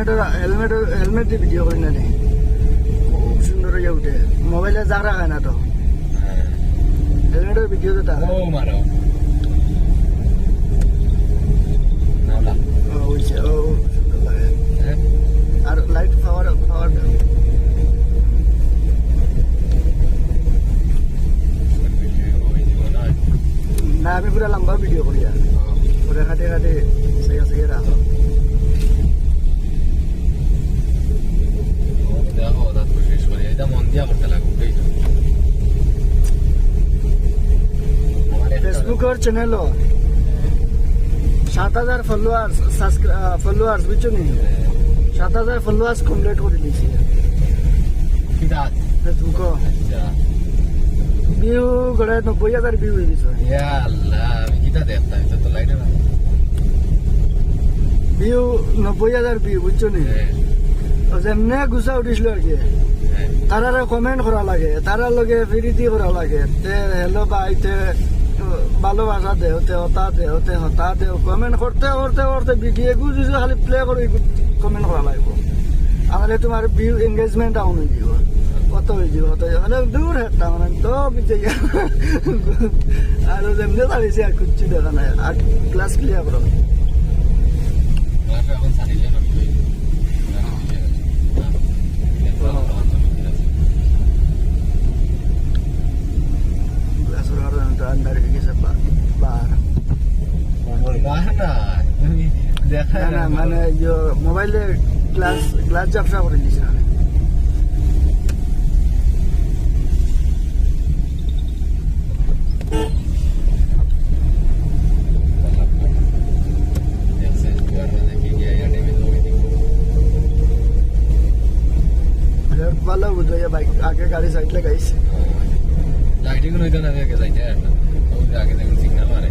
Helmet দিয়ে video করি না রে, খুব সুন্দর হয়ে উঠে। মোবাইলে যা রাখায় না তো, হেলমেটের ভিডিও যেটা মারো হয়েছে, ও সুন্দর লাগে। আর লাইট পাওয়ার না, আমি পুরো লম্বা ভিডিও করি, আর পুরো খাটে খাটে সেগে রাখো। দেখো তারপর শেষ করি, এটা মন দিয়া করতে লাগবে। ফেসবুকের চ্যানেলও 7,000 ফলোয়ার্স বুঝছো নি, 7,000 ফলোয়ার্স কমপ্লিট করে দিয়েছি ফেসবুক। ভিউ গড়ে 90,000 ভিউ হয়ে গেছে। আমি কিটা দেখতাম, এটা তো লাইটে না ভিউ 90,000 ভিউ বুঝছো নি। যেমনে গুছা উঠিছিল আর কি, তারারে কমেন্ট করা লাগে, তারার লগে ফিরিতি করা লাগে, তে হেলো বাইতে ভালোবাসা দেও, তে হতা দেও, তে হতা দেও, কমেন্ট করতে করতে করতে ভিডিও গুছিছে খালি প্লে করে কমেন্ট করা লাগবে। তাহলে তোমার ভিউ এঙ্গেজমেন্ট ডাউন হয়ে যাব, কত হয়ে যাব, মানে দূর হেঁটটা মানে তো বিজে আর যেমনি দাঁড়িয়েছে আর কিচ্ছু দেখা নাই। আর ক্লাস ক্লিয়ার করো, এখন সারিলে না ক্লাসের কারণে আন্ডার হয়ে গেছে বার। দেখা না মানে মোবাইলে গ্লাস ঝাপসা করে দিয়েছে। ভালো বুঝলো বাইক আগে গাড়ি সাইড লাগাইছে। লাইটিং হইতো না দেখে যাইতে আগে দেখুন সিগন্যাল মারে।